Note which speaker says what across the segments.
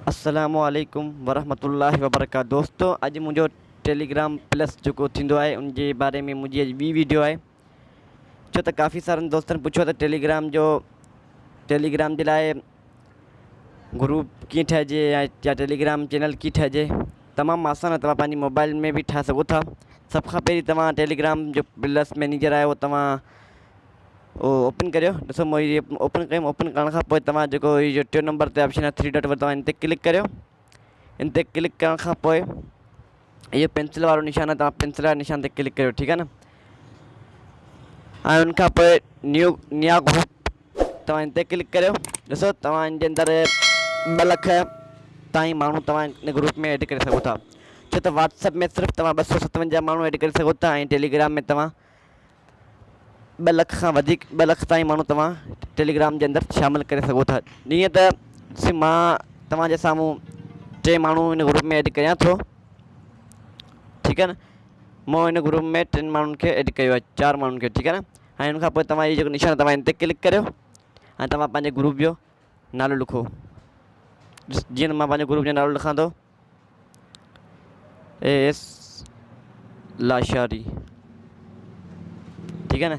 Speaker 1: अस्सलाम वालेकुम वरहमतुल्लाहि वबरकातुहू। दोस्तों अज मुझो टेलीग्राम प्लस जो थींदो आहे उन जे बारे में मुझी अज ॿी वीडियो है। छो तो काफ़ी सारे दोस्तन पूछो तो टेलीग्राम जे लाए ग्रुप कीअं ठाहिजे या टेलीग्राम चैनल कीअं ठाहिजे। तमाम आसान है, तव्हां पंहिंजी मोबाइल में भी ठाहे सघो था। सब खां पहिरीं तव्हां टेलीग्राम जो प्लस मैनेजर है वो तव्हां ओपन करियो। ॾिसो मां ये ओपन कयुमि। ओपन करण खां पोइ तव्हां जेको इहो 3 नंबर ते ऑप्शन है 3 डॉट पर तव्हां इन ते क्लिक करियो। इन ते क्लिक करण खां पोइ ये पेंसिल वारो निशान है, तव्हां पेंसिल वारे निशान ते क्लिक करियो। ठीक है ना। उन खां पोइ नया ग्रुप तव्हां इन ते क्लिक करियो। ॾिसो तव्हां इन जे अंदर 2 लख ताईं माण्हू तव्हां इन ग्रुप में ऐड करे सघो था। छो तो व्हाट्सएप में सिर्फ तव्हां 257 माण्हू ऐड करे सघो था ऐं टेलीग्राम में तव्हां 2 लख खां वधीक 2 लख ताईं माण्हू तव्हां टेलीग्राम के अंदर शामिल करे सघो था। जीअं त मां तव्हांजे साम्हूं 3 माण्हू इन ग्रुप में ऐड कयां थो। ठीक है ना। मैं इन ग्रुप में 3 माण्हुनि खे ऐड कयो आहे, 4 माण्हुनि खे। ठीक है ना। ऐं उन खां पोइ तव्हां इहो जेको निशान तव्हां इन ते क्लिक करियो ऐं तव्हां पंहिंजे ग्रुप जो नालो लिखो। जीअं मां पंहिंजे ग्रुप जो नालो लिखां थो एस लाशारी। ठीक है ना।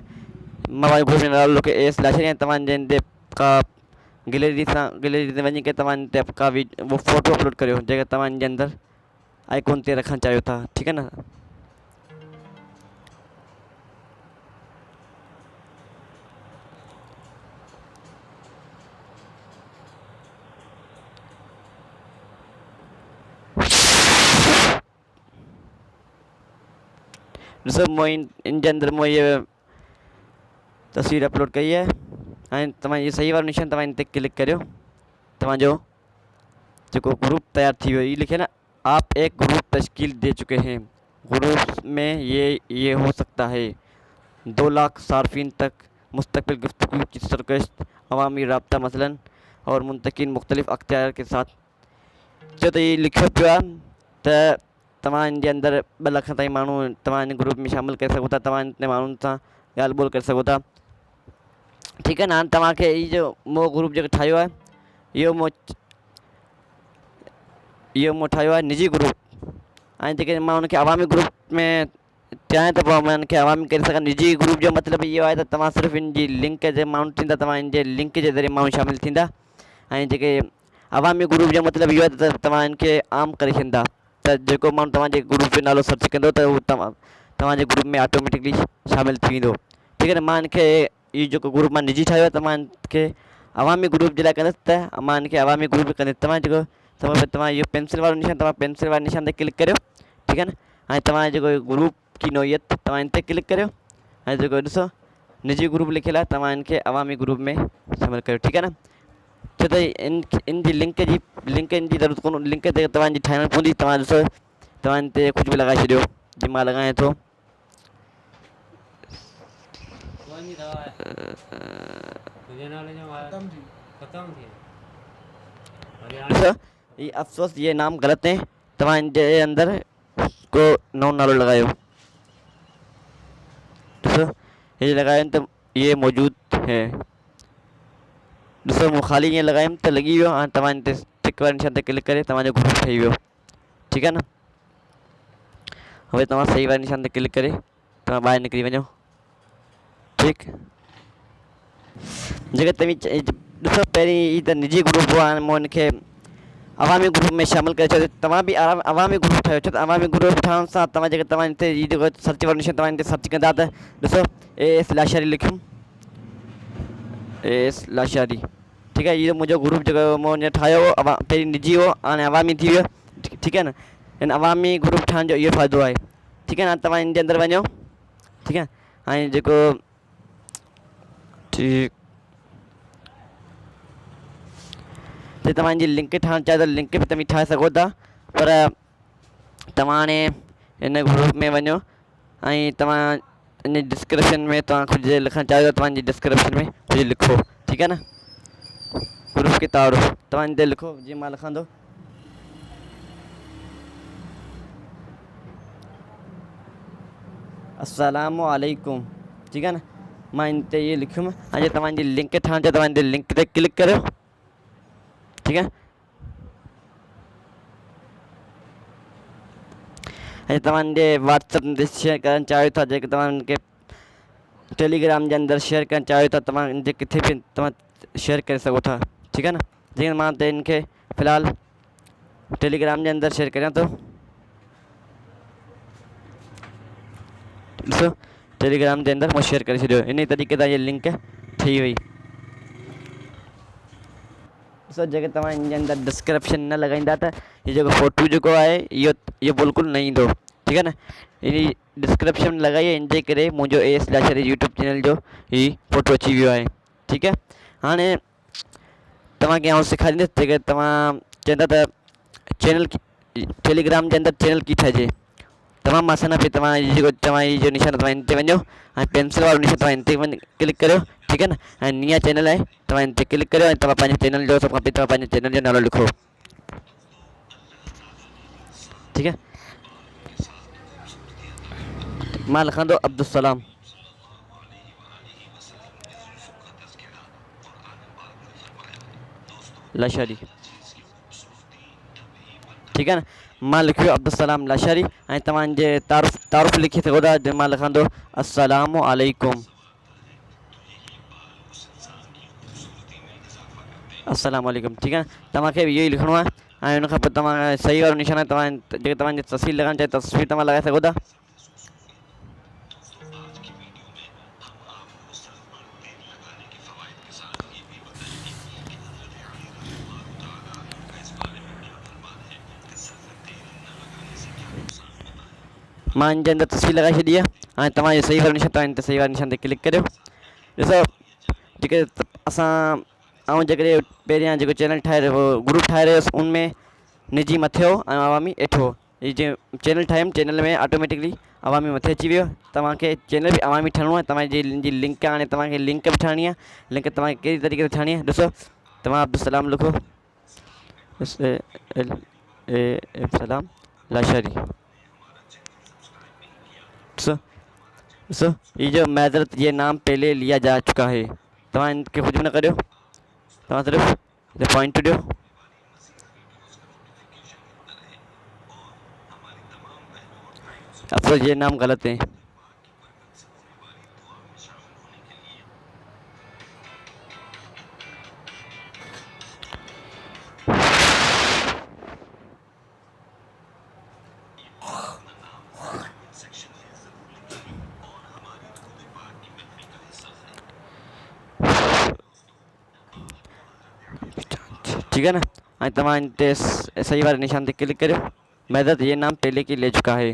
Speaker 1: मां पंहिंजे ग्रुप जो नालो लिखो एस लाशारी ऐं तव्हांजे इन ते का गैलरी ते वञी करे तव्हां इन ते का वो फोटो अपलोड करियो जेका तव्हां इन जे अंदर आइकॉन ते रखणु चाहियो था। ठीक है ना। ॾिसो मैं इन जे अंदर मैं ये तस्वीर अपलोड कई है ऐं तव्हां ये सही वारो निशान तव्हां इन ते क्लिक करियो। तव्हांजो जो ग्रुप तैयार थी वियो। ये लिखे ना आप एक ग्रुप तश्कील दे चुके हैं। ग्रुप में ये हो सकता है 2 लाख सार्फिन तक मुस्तकिल गुफ्तगू की सरकश अवामी राब्ता मसलन और मुंतकिन मुख्तलिफ अख्तियार के साथ। जो तो ये लिखो पियो आहे त तव्हां इन जे अंदर 2 लख ताईं माण्हू तव्हां इन ग्रुप में शामिल करे सघो था। तव्हां इन माण्हुनि सां ॻाल्हि ॿोल करे सघो था। ठीक है ना। हाणे तव्हांखे ये जो मो ग्रुप जो ठाहियो आहे इहो मो ठाहियो आहे निजी ग्रुप ऐं जेके मां उनखे अवामी ग्रुप में चाहियां त पोइ मां इनखे अवामी करे सघां। निजी ग्रुप जो मतिलबु इहो आहे त तव्हां सिर्फ़ु इन जी लिंक जे माण्हू थींदा, तव्हां इन जे लिंक जे ज़रिए माण्हू शामिल थींदा। ऐं जेके अवामी ग्रुप जो मतिलबु इहो आहे त तव्हां इनखे आम करे छॾींदा। त जेको माण्हू तव्हांजे ग्रुप जो नालो सर्च कंदो त उहो तव्हांजे ग्रुप में ऑटोमेटिकली शामिल थी वेंदो। ठीक है ना। मां इनखे इहो जेको ग्रुप मां निजी ठाहियो आहे त मां इनखे अवामी ग्रुप जे लाइ कंदुसि त मां इनखे अवामी ग्रुप कंदुसि। तव्हां जेको तव्हां इहो पेंसिल वारो निशान तव्हां पेंसिल वारे निशान ते क्लिक करियो। ठीक है ना। ऐं तव्हां जेको ग्रुप की नोयत तव्हां इन ते क्लिक करियो ऐं जेको ॾिसो निजी ग्रुप लिखियलु आहे तव्हां इनखे अवामी ग्रुप में शामिल करियो। ठीक है ना। छो त इन जी लिंक इन जी ज़रूरत कोन, लिंक ते तव्हांजी ठाहिणी पवंदी। तव्हां ॾिसो तव्हां इन ते कुझु बि लॻाए छॾियो। जीअं मां लॻायां थो ॾिसो ये अफ़सोस ये नाम गलत है। तव्हां इन जे अंदर को नओं नालो लगायो। ॾिसो ये लगायो तो ये मौजूद है। ॾिसो मूं ख़ाली ईअं लॻायुमि त लॻी वियो। हाणे तव्हां इन ते टिक वारे निशान ते क्लिक करे तव्हांजो ग्रुप ठही वियो। ठीक है ना। हवे तव्हां सही वारे निशान ते क्लिक करे तव्हां ॿाहिरि निकिरी वञो। ठीक। जेकर तव्हीं ॾिसो पहिरीं ही त निजी ग्रुप हुआ, हाणे मूं इनखे अवामी ग्रुप में शामिल करे छॾियो। तव्हां बि अवामी ग्रुप ठाहियो। छो त अवामी ग्रुप ठहण सां तव्हां जेके तव्हां हिते हीउ जेको सर्च वारो निशान तव्हां हिते सर्च कंदा त ॾिसो एस लाशारी लिखियुमि एस लाशारी। ठीक है। ये मुझे ग्रुप जो मूं ठाहियो हो पहिरीं निजी हो हाणे अवामी थी वियो। ठीक है ना। इन अवामी ग्रुप ठहण जो इहो फ़ाइदो आहे। ठीक है ना। तव्हां इन जे अंदर वञो। ठीक है। ऐं जेको ठीक जे तव्हां जी लिंक ठाहिणु चाहियो त लिंक बि तव्हां ठाहे सघो था। पर तव्हां हाणे इन ग्रुप में वञो ऐं तव्हां इन डिस्क्रिप्शन में तव्हां कुझु लिखणु चाहियो त तव्हांजी डिस्क्रिप्शन में कुझु लिखो। ठीक है ना। ग्रुप के तारुफ़ तव्हां इन ते लिखो। जीअं मां लिखां थो अस्सलाम वालेकुम। ठीक है ना। मां इन ते ये लिखुमि ऐं जे तव्हांजी लिंक ठाहिणु चाहियो तव्हां इन ते लिंक ते क्लिक करियो। ठीक है। ऐं तव्हांजे व्हाट्सअप ते शेयर करणु चाहियो था, जेके तव्हांखे टेलीग्राम जे अंदरि शेयर करणु चाहियो था, तव्हां किथे बि तव्हां शेयर करे सघो था। ठीकु आहे न। जीअं मां त इनखे फ़िलहालु टेलीग्राम जे अंदरि शेयर करियां थो। ॾिसो टेलीग्राम जे अंदरि मां शेयर करे छॾियो। इन तरीक़े सां इहा लिंक ठही वई। ॾिसो जेके तव्हां इन जे अंदरि डिस्क्रिप्शन न लॻाईंदा त हीअ जेको फ़ोटू जेको आहे इहो बिल्कुलु न ईंदो। ठीकु आहे न। इन डिस्क्रिप्शन लॻाई आहे, इन जे करे मुंहिंजो लashari यूट्यूब चैनल जो ही फ़ोटो अची वियो आहे। ठीकु आहे। हाणे तव्हांखे आउं सेखारींदुसि जेके तव्हां चवंदा त चैनल टेलीग्राम जे अंदरि चैनल कीअं ठाहिजे। तमामु आसान आहे। तव्हां जेको जो निशान तव्हां इन ते वञो ऐं पेंसिल वारो निशान तव्हां इन ते क्लिक करियो। ठीकु आहे न। ऐं नया चैनल आहे, तव्हां इन ते क्लिक करियो ऐं तव्हां पंहिंजे चैनल जो सभु खां पहिरीं तव्हां पंहिंजे चैनल जो नालो लिखो। ठीकु आहे। मां लिखंदो अब्दुलसलाम। लाशारी। ठीकु आहे न। मां लिखियो अब्दुलसलाम लाशारी ऐं तव्हांजे तारुफ़ लिखी सघो था। मां लिखंदो अस्सलाम अलैकुम। अस्सलाम अलैकुम। ठीकु आहे। तव्हांखे इहो ई लिखिणो आहे ऐं उन खां पोइ तव्हां सही वारो निशान आहे, तव्हां जेके तव्हांजी तस्वीर लॻाइणु चाहे तस्वीर तव्हां लॻाए सघो था। मां इन जे अंदरि तस्वीर लॻाए छॾी आहे ऐं तव्हांजो सही वारो निशान तव्हां इन ते सही वारे निशान ते क्लिक करियो। ॾिसो जेके असां जेकॾहिं पहिरियां जेको चैनल ठाहे रहियो ग्रुप ठाहे रहियोसि, उनमें निजी मथे हो ऐं अवामी हेठि हो। हीअ जीअं चैनल ठाहियुमि, चैनल में ऑटोमेटिकली अवामी मथे अची वियो। तव्हांखे चैनल बि अवामी ठाहिणो आहे। तव्हांजी लिंक हाणे तव्हांखे लिंक बि ठाहिणी आहे। लिंक तव्हांखे कहिड़ी तरीक़े सां ठाहिणी आहे, ॾिसो तव्हां अब्दुलसलाम लिखो, सलाम लाशारी। ॾिसो ये जो मैज़रत ये नाम पहले लिया जा चुका है। तव्हां इनखे कुझु बि न करियो, तव्हां सिर्फ़ु पॉइंट ॾियो। अफसोस ये नाम गलत है। ठीक है ना। ऐं तव्हां इन ते सही वाले निशान ते क्लिक करियो। मैदत ये नाम पहले की ले चुका है।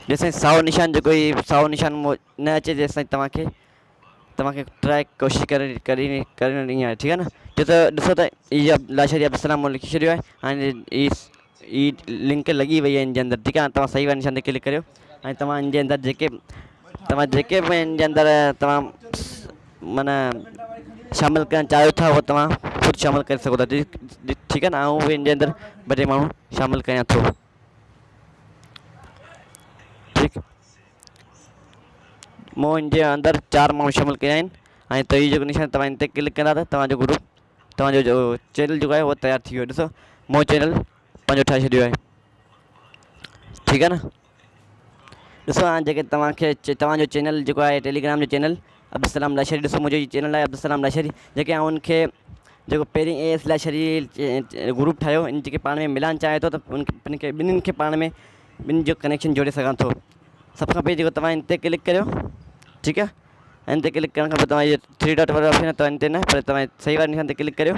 Speaker 1: जेसिताईं साओ निशान जेको साओ निशान न अचे, जेसिताईं तव्हांखे ट्राई कोशिशि करणी आहे। ठीकु आहे न। ॾिसो त इहा लाशारी अब्दुलसलाम लिखी छॾियो आहे ऐं ई लिंक लॻी वई आहे इन जे अंदरि। ठीकु आहे। तव्हां सही वारे निशान ते क्लिक करियो ऐं तव्हां इन जे अंदरि जेके बि इन जे अंदरि तव्हां माना शामिलु करणु चाहियो था उहो तव्हां ख़ुदि शामिलु करे सघो था। ठीकु आहे न। ऐं इन जे अंदरि ॿ टे माण्हू शामिलु कयां थो। ठीकु। मूं इन जे अंदरि 4 माण्हू शामिलु कया आहिनि ऐं त हीउ जेको निशान तव्हां इन ते क्लिक कंदा त तव्हांजो ग्रुप, तव्हांजो चैनल जेको आहे उहो तयारु थी वियो। ॾिसो मूं चैनल पंहिंजो ठाहे छॾियो आहे। ठीकु आहे न। ॾिसो हाणे जेके तव्हांजो चैनल जेको आहे टेलीग्राम जो चैनल अब्दुलसलाम लाशारी, ॾिसो मुंहिंजो चैनल आहे अब्दुलसलाम लाशारी। जेके आउं उनखे जेको पहिरीं लाशारी ग्रुप ठाहियो, इन जेके पाण में मिलाइणु चाहियां थो त ॿिन्हिनि खे पाण में ॿिन्हिनि जो कनेक्शन जोड़े सघां थो। सभ खां पहिरीं जेको तव्हां इन ते क्लिक करियो। ठीकु आहे। इन ते क्लिक करण खां पोइ तव्हां इहो 3 डॉट वारो ऑप्शन आहे, तव्हां इन ते न पर तव्हां सही वारे निशान ते क्लिक करियो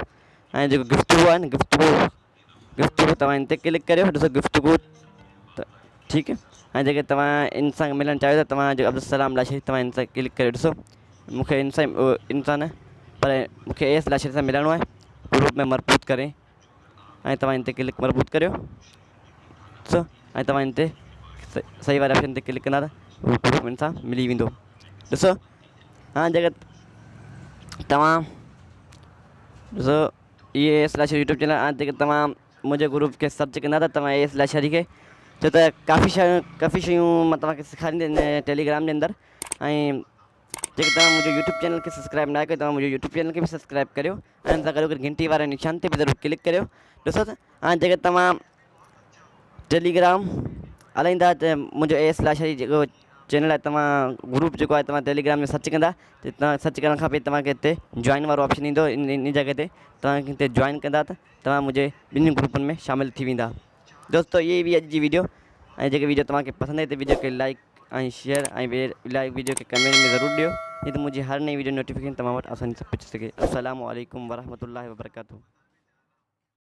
Speaker 1: ऐं जेको गुफ़्तगू आहे न गुफ़्तगू तव्हां इन ते क्लिक करियो। ॾिसो गुफ़्तगू त ठीकु आहे। ऐं जेके तव्हां इन सां मिलणु चाहियो था, तव्हां जेको अब्दुलसलाम लाशारी तव्हां इन सां क्लिक करियो। ॾिसो मूंखे इन सां न पर मूंखे लाशारी सां मिलणो आहे ग्रुप में मरबूत करे ऐं तव्हां इन ते क्लिक मरबूत करियो। ॾिसो ऐं तव्हां इन ते सही वारे ऑप्शन ते क्लिक कंदा त उहो ग्रुप इन सां मिली वेंदो। ॾिसो हाणे जेके तव्हां ॾिसो इहे लाशारी यूट्यूब चैनल, हाणे जेके तव्हां मुंहिंजे ग्रुप खे सर्च कंदा त तव्हां लाशारी खे छो त काफ़ी शयूं मां तव्हांखे सेखारींदे टेलीग्राम जे अंदरि। ऐं जेके तव्हां मुंहिंजो यूट्यूब चैनल खे सब्सक्राइब न कयो, तव्हां मुंहिंजो यूट्यूब चैनल खे बि सब्सक्राइब करियो ऐं हुन सां गॾु घंटी वारे निशान ते बि ज़रूरु क्लिक करियो। ॾिसो त हाणे जेके तव्हां टेलीग्राम हलाईंदा त मुंहिंजो लाशारी जेको चैनल आहे, तव्हां ग्रुप जेको आहे तव्हां टेलीग्राम में सर्च कंदा त तव्हां सर्च करण खां पोइ तव्हांखे हिते जॉइन वारो ऑप्शन ईंदो। इन जॻह ते तव्हांखे हिते जॉइन कंदा त तव्हां मुंहिंजे ॿिन्ही ग्रुपनि में शामिलु थी वेंदा। दोस्तो इहे हुई अॼु जी वीडियो। ऐं जेके वीडियो तव्हांखे पसंदि आई त वीडियो खे लाइक ऐं शेयर ऐं लाइक वीडियो खे कमेंट में ज़रूरु ॾियो, नहीं त मुंहिंजी हर नई वीडियो नोटिफिकेशन तव्हां वटि आसानी सां पहुची सघे। अस्सलाम वालेकुम वरहमतुल्लाहि वबरकातुहू।